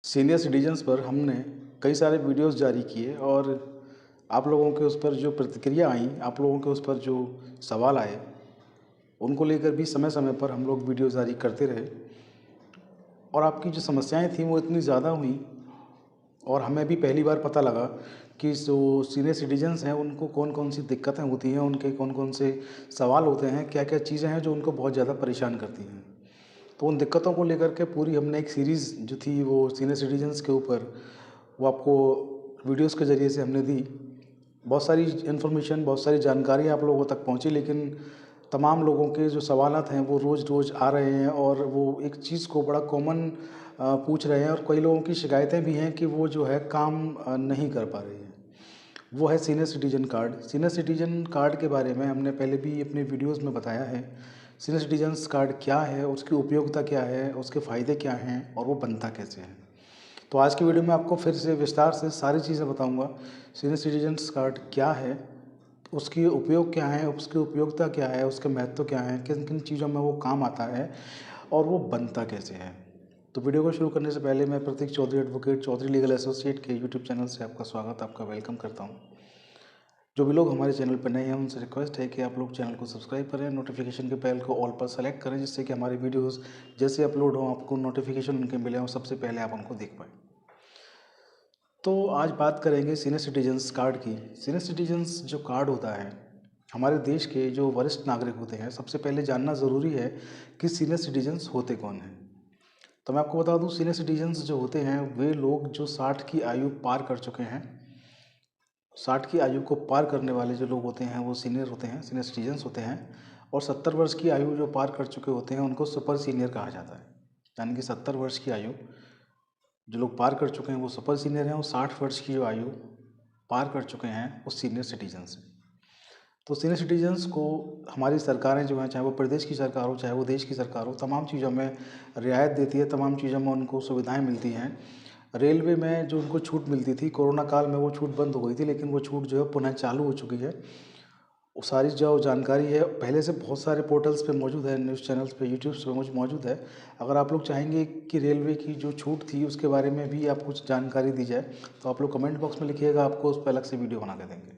Senior citizens पर हमने कई सारे वीडियोस जारी किए और आप लोगों के उस पर जो प्रतिक्रिया आई, आप लोगों के उस पर जो सवाल आए, उनको लेकर भी समय समय पर हम लोग वीडियो जारी करते रहे। और आपकी जो समस्याएं थीं वो इतनी ज़्यादा हुई और हमें भी पहली बार पता लगा कि जो सीनियर सिटीजन्स हैं उनको कौन कौन सी दिक्कतें होती हैं, उनके कौन कौन से सवाल होते हैं, क्या क्या चीज़ें हैं जो उनको बहुत ज़्यादा परेशान करती हैं। तो उन दिक्कतों को लेकर के पूरी हमने एक सीरीज़ जो थी वो सीनियर सिटीजन्स के ऊपर, वो आपको वीडियोस के ज़रिए से हमने दी। बहुत सारी इन्फॉर्मेशन, बहुत सारी जानकारी आप लोगों तक पहुंची, लेकिन तमाम लोगों के जो सवालात हैं वो रोज़ रोज़ आ रहे हैं और वो एक चीज़ को बड़ा कॉमन पूछ रहे हैं और कई लोगों की शिकायतें भी हैं कि वो जो है काम नहीं कर पा रहे हैं। वो है senior citizen card. Senior citizen card के बारे में हमने पहले भी अपने वीडियोस में बताया है। सीनियर सिटीजन्स कार्ड क्या है, उसकी उपयोगिता क्या है, उसके फ़ायदे क्या हैं और वो बनता कैसे है। तो आज की वीडियो में आपको फिर से विस्तार से सारी चीज़ें बताऊंगा। सीनियर सिटीजन्स कार्ड क्या है, उसकी उपयोग क्या है, उसकी उपयोगिता क्या है, उसके महत्व क्या है, किन किन चीज़ों में वो काम आता है और वो बनता कैसे है। तो वीडियो को शुरू करने से पहले मैं Prateek Chaudhary advocate, Chaudhary legal associate के यूट्यूब चैनल से आपका स्वागत, आपका वेलकम करता हूँ। जो भी लोग हमारे चैनल पर नए हैं उनसे रिक्वेस्ट है कि आप लोग चैनल को सब्सक्राइब करें, नोटिफिकेशन के बेल को ऑल पर सेलेक्ट करें, जिससे कि हमारी वीडियोस जैसे अपलोड हो आपको नोटिफिकेशन उनके मिले और सबसे पहले आप उनको देख पाएँ। तो आज बात करेंगे सीनियर सिटीजन्स कार्ड की। सीनियर सिटीजन्स जो कार्ड होता है, हमारे देश के जो वरिष्ठ नागरिक होते हैं, सबसे पहले जानना ज़रूरी है कि सीनियर सिटीजन्स होते कौन हैं। तो मैं आपको बता दूं, सीनियर सिटीजन्स जो होते हैं वे लोग जो 60 की आयु पार कर चुके हैं। 60 की आयु को पार करने वाले जो लोग होते हैं वो सीनियर होते हैं, सीनियर सिटीजन्स होते हैं। और 70 वर्ष की आयु जो पार कर चुके होते हैं उनको सुपर सीनियर कहा जाता है। यानी कि 70 वर्ष की आयु जो लोग पार कर चुके हैं वो सुपर सीनियर हैं और 60 वर्ष की जो आयु पार कर चुके हैं वो सीनियर सिटीजन्स हैं। तो सीनियर सिटीजन्स को हमारी सरकारें जो हैं, चाहे वो प्रदेश की सरकार हो चाहे वो देश की सरकार हो, तमाम चीज़ों में रियायत देती है, तमाम चीज़ों में उनको सुविधाएं मिलती हैं। रेलवे में जो उनको छूट मिलती थी, कोरोना काल में वो छूट बंद हो गई थी, लेकिन वो छूट जो है पुनः चालू हो चुकी है। वो सारी जो जानकारी है पहले से बहुत सारे पोर्टल्स पे मौजूद है, न्यूज़ चैनल्स पे, यूट्यूब पे मौजूद है। अगर आप लोग चाहेंगे कि रेलवे की जो छूट थी उसके बारे में भी आप कुछ जानकारी दी जाए तो आप लोग कमेंट बॉक्स में लिखिएगा, आपको उस पर अलग से वीडियो बना के देंगे।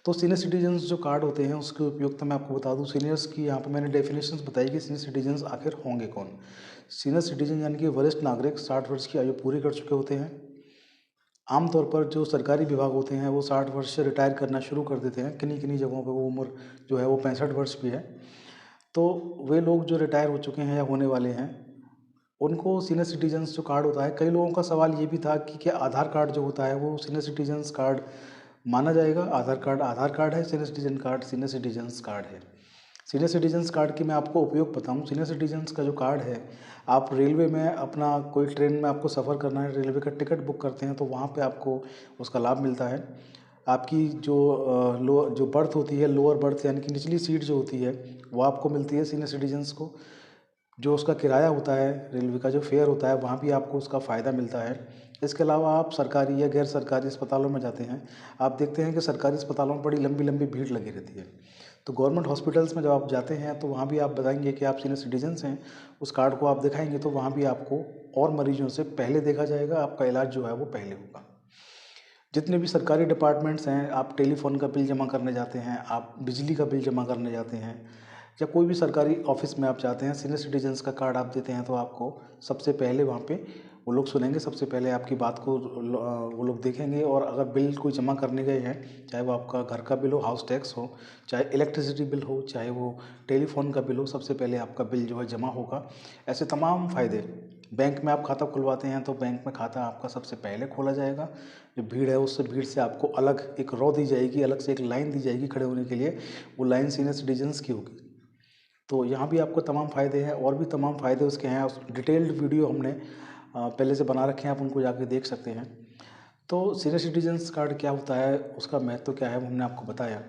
तो सीनियर सिटीजन्स जो कार्ड होते हैं उसकी उपयोगिता मैं आपको बता दूं। सीनियर्स की यहाँ पे मैंने डेफिनेशंस बताई कि सीनियर सिटीजन्स आखिर होंगे कौन। सीनियर सिटीजन यानी कि वरिष्ठ नागरिक 60 वर्ष की आयु पूरी कर चुके होते हैं। आमतौर पर जो सरकारी विभाग होते हैं वो 60 वर्ष से रिटायर करना शुरू कर देते हैं। किन्हीं किन्हीं जगहों पर वो उम्र जो है वो 65 वर्ष भी है। तो वे लोग जो रिटायर हो चुके हैं या होने वाले हैं उनको सीनियर सिटीजन्स जो कार्ड होता है, कई लोगों का सवाल ये भी था कि क्या आधार कार्ड जो होता है वो सीनियर सिटीजन्स कार्ड माना जाएगा। आधार कार्ड है, senior citizen card senior citizens card है। सीनियर सिटीजन्स कार्ड की मैं आपको उपयोग बताऊं। सीनियर सिटीजन्स का जो कार्ड है, आप रेलवे में अपना कोई ट्रेन में आपको सफ़र करना है, रेलवे का टिकट बुक करते हैं तो वहाँ पे आपको उसका लाभ मिलता है। आपकी जो लो जो बर्थ होती है, लोअर बर्थ यानी कि निचली सीट जो होती है वो आपको मिलती है सीनियर सिटीजन्स को। जो उसका किराया होता है, रेलवे का जो फेयर होता है, वहाँ भी आपको उसका फ़ायदा मिलता है। इसके अलावा आप सरकारी या गैर सरकारी अस्पतालों में जाते हैं, आप देखते हैं कि सरकारी अस्पतालों में बड़ी लंबी लंबी भीड़ लगी रहती है। तो गवर्नमेंट हॉस्पिटल्स में जब आप जाते हैं तो वहाँ भी आप बताएंगे कि आप सीनियर सिटीजन्स हैं, उस कार्ड को आप दिखाएंगे तो वहाँ भी आपको और मरीजों से पहले देखा जाएगा, आपका इलाज जो है वो पहले होगा। जितने भी सरकारी डिपार्टमेंट्स हैं, आप टेलीफोन का बिल जमा करने जाते हैं, आप बिजली का बिल जमा करने जाते हैं, या कोई भी सरकारी ऑफिस में आप जाते हैं, सीनियर सिटीजन्स का कार्ड आप देते हैं तो आपको सबसे पहले वहाँ पे वो लोग सुनेंगे, सबसे पहले आपकी बात को वो लोग देखेंगे। और अगर बिल कोई जमा करने गए हैं, चाहे वो आपका घर का बिल हो, हाउस टैक्स हो, चाहे इलेक्ट्रिसिटी बिल हो, चाहे वो टेलीफोन का बिल हो, सबसे पहले आपका बिल जो है जमा होगा। ऐसे तमाम फ़ायदे। बैंक में आप खाता खुलवाते हैं तो बैंक में खाता आपका सबसे पहले खोला जाएगा। जो भीड़ है उससे भीड़ से आपको अलग एक रो दी जाएगी, अलग से एक लाइन दी जाएगी खड़े होने के लिए, वो लाइन सीनियर सिटीजन्स की होगी। तो यहाँ भी आपको तमाम फ़ायदे हैं और भी तमाम फ़ायदे उसके हैं। उस डिटेल्ड वीडियो हमने पहले से बना रखे हैं, आप उनको जाके देख सकते हैं। तो सीनियर सिटीजन्स कार्ड क्या होता है, उसका महत्व क्या है, वो हमने आपको बताया।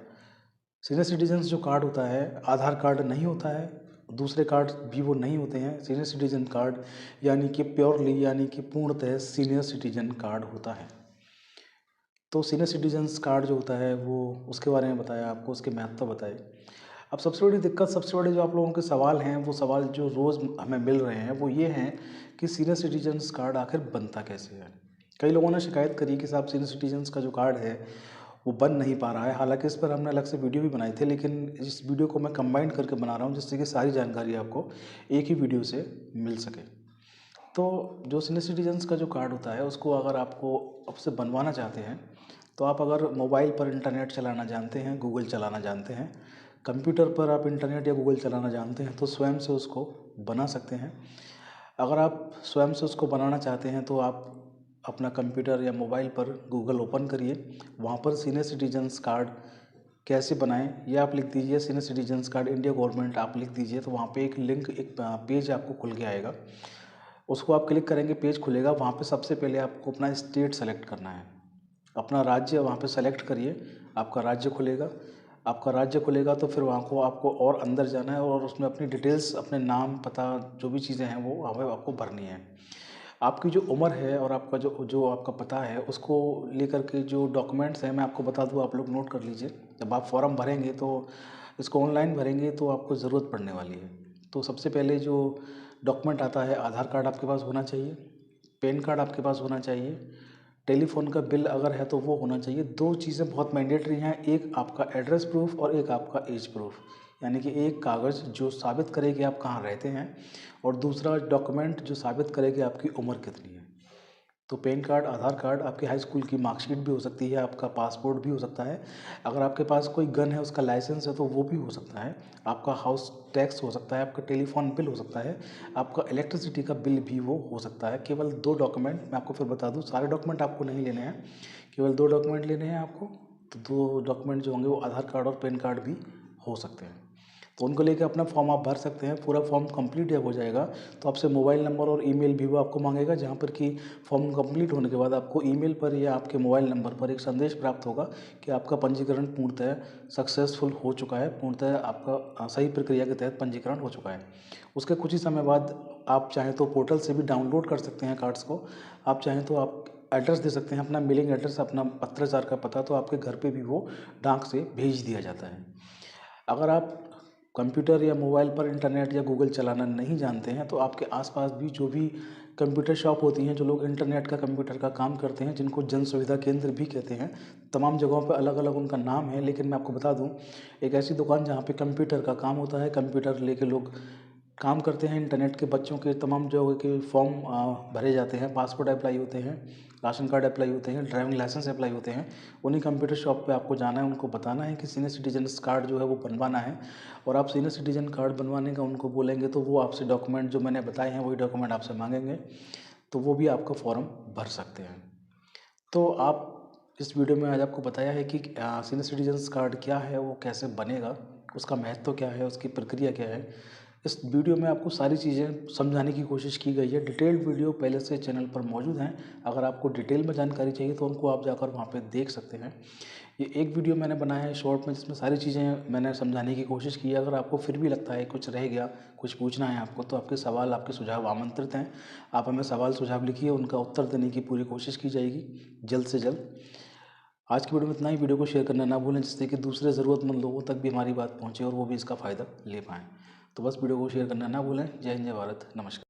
सीनियर सिटीजन्स जो कार्ड होता है, आधार कार्ड नहीं होता है, दूसरे कार्ड भी वो नहीं होते हैं। सीनियर सिटीजन कार्ड यानी कि प्योरली, यानी कि पूर्णतः सीनियर सिटीजन कार्ड होता है। तो सीनियर सिटीजन्स कार्ड जो होता है वो उसके बारे में बताया आपको, उसके महत्व बताए। अब सबसे बड़ी दिक्कत, सबसे बड़े जो आप लोगों के सवाल हैं, वो सवाल जो रोज़ हमें मिल रहे हैं वो ये हैं कि सीनियर सिटीजन्स कार्ड आखिर बनता कैसे है। कई लोगों ने शिकायत करी कि साहब सीनियर सिटीजन्स का जो कार्ड है वो बन नहीं पा रहा है। हालांकि इस पर हमने अलग से वीडियो भी बनाए थे, लेकिन इस वीडियो को मैं कंबाइन करके बना रहा हूँ जिससे कि सारी जानकारी आपको एक ही वीडियो से मिल सके। तो जो सीनियर सिटीजन्स का जो कार्ड होता है उसको अगर आपको अब से बनवाना चाहते हैं तो आप अगर मोबाइल पर इंटरनेट चलाना जानते हैं, गूगल चलाना जानते हैं, कंप्यूटर पर आप इंटरनेट या गूगल चलाना जानते हैं तो स्वयं से उसको बना सकते हैं। अगर आप स्वयं से उसको बनाना चाहते हैं तो आप अपना कंप्यूटर या मोबाइल पर गूगल ओपन करिए, वहाँ पर सीनियर सिटीजन्स कार्ड कैसे बनाएं ये आप लिख दीजिए, senior citizens card India government आप लिख दीजिए, तो वहाँ पे एक लिंक, एक पेज आपको खुल के आएगा। उसको आप क्लिक करेंगे, पेज खुलेगा। वहाँ पे सबसे पहले आपको अपना स्टेट सेलेक्ट करना है, अपना राज्य वहाँ पे सेलेक्ट करिए, आपका राज्य खुलेगा। आपका राज्य खुलेगा तो फिर वहाँ को आपको और अंदर जाना है और उसमें अपनी डिटेल्स, अपने नाम, पता, जो भी चीज़ें हैं वो वहाँ पे आपको भरनी है। आपकी जो उम्र है और आपका जो जो आपका पता है उसको लेकर के जो डॉक्यूमेंट्स हैं मैं आपको बता दूँ, आप लोग नोट कर लीजिए। जब आप फॉर्म भरेंगे तो इसको ऑनलाइन भरेंगे तो आपको ज़रूरत पड़ने वाली है। तो सबसे पहले जो डॉक्यूमेंट आता है, आधार कार्ड आपके पास होना चाहिए, पैन कार्ड आपके पास होना चाहिए, टेलीफोन का बिल अगर है तो वो होना चाहिए। दो चीज़ें बहुत मैंडेटरी हैं, एक आपका एड्रेस प्रूफ और एक आपका एज प्रूफ, यानी कि एक कागज़ जो साबित करे कि आप कहाँ रहते हैं और दूसरा डॉक्यूमेंट जो साबित करे कि आपकी उम्र कितनी है। तो पैन कार्ड, आधार कार्ड, आपकी हाई स्कूल की मार्कशीट भी हो सकती है, आपका पासपोर्ट भी हो सकता है, अगर आपके पास कोई गन है उसका लाइसेंस है तो वो भी हो सकता है, आपका हाउस टैक्स हो सकता है, आपका टेलीफोन बिल हो सकता है, आपका इलेक्ट्रिसिटी का बिल भी वो हो सकता है। केवल दो डॉक्यूमेंट मैं आपको फिर बता दूँ, सारे डॉक्यूमेंट आपको नहीं लेने हैं, केवल दो डॉक्यूमेंट लेने हैं आपको। तो दो डॉक्यूमेंट जो होंगे वो आधार कार्ड और पैन कार्ड भी हो सकते हैं। तो उनको लेके अपना फॉर्म आप भर सकते हैं। पूरा फॉर्म कंप्लीट जब हो जाएगा तो आपसे मोबाइल नंबर और ईमेल भी वो आपको मांगेगा, जहाँ पर कि फॉर्म कंप्लीट होने के बाद आपको ईमेल पर या आपके मोबाइल नंबर पर एक संदेश प्राप्त होगा कि आपका पंजीकरण पूर्णतः सक्सेसफुल हो चुका है, पूर्णतः आपका सही प्रक्रिया के तहत पंजीकरण हो चुका है। उसके कुछ ही समय बाद आप चाहें तो पोर्टल से भी डाउनलोड कर सकते हैं कार्ड्स को। आप चाहें तो आप एड्रेस दे सकते हैं, अपना मेलिंग एड्रेस, अपना पत्राचार का पता, तो आपके घर पे भी वो डाक से भेज दिया जाता है। अगर आप कंप्यूटर या मोबाइल पर इंटरनेट या गूगल चलाना नहीं जानते हैं तो आपके आसपास भी जो भी कंप्यूटर शॉप होती हैं, जो लोग इंटरनेट का, कंप्यूटर का काम करते हैं, जिनको जन सुविधा केंद्र भी कहते हैं, तमाम जगहों पर अलग अलग उनका नाम है, लेकिन मैं आपको बता दूं, एक ऐसी दुकान जहाँ पे कंप्यूटर का काम होता है, कंप्यूटर लेके लोग काम करते हैं, इंटरनेट के बच्चों के तमाम जगह के फॉर्म भरे जाते हैं, पासपोर्ट अप्लाई होते हैं, राशन कार्ड अप्लाई होते हैं, ड्राइविंग लाइसेंस अप्लाई होते हैं। उन्हीं कंप्यूटर शॉप पे आपको जाना है, उनको बताना है कि सीनियर सिटीजन कार्ड जो है वो बनवाना है, और आप सीनियर सिटीजन कार्ड बनवाने का उनको बोलेंगे तो वो आपसे डॉक्यूमेंट जो मैंने बताए हैं वही डॉक्यूमेंट आपसे मांगेंगे, तो वो भी आपका फॉर्म भर सकते हैं। तो आप, इस वीडियो में आज आपको बताया है कि सीनियर सिटीजन कार्ड क्या है, वो कैसे बनेगा, उसका महत्व क्या है, उसकी प्रक्रिया क्या है। इस वीडियो में आपको सारी चीज़ें समझाने की कोशिश की गई है। डिटेल्ड वीडियो पहले से चैनल पर मौजूद हैं, अगर आपको डिटेल में जानकारी चाहिए तो उनको आप जाकर वहाँ पे देख सकते हैं। ये एक वीडियो मैंने बनाया है शॉर्ट में, जिसमें सारी चीज़ें मैंने समझाने की कोशिश की है। अगर आपको फिर भी लगता है कुछ रह गया, कुछ पूछना है आपको, तो आपके सवाल, आपके सुझाव आमंत्रित हैं। आप हमें सवाल सुझाव लिखिए, उनका उत्तर देने की पूरी कोशिश की जाएगी जल्द से जल्द। आज की वीडियो में इतना ही। वीडियो को शेयर करना ना भूलें, जिससे कि दूसरे ज़रूरतमंद लोगों तक भी हमारी बात पहुँचे और वो भी इसका फ़ायदा ले पाएँ। तो बस वीडियो को शेयर करना ना भूलें। जय हिंद, जय भारत, नमस्कार।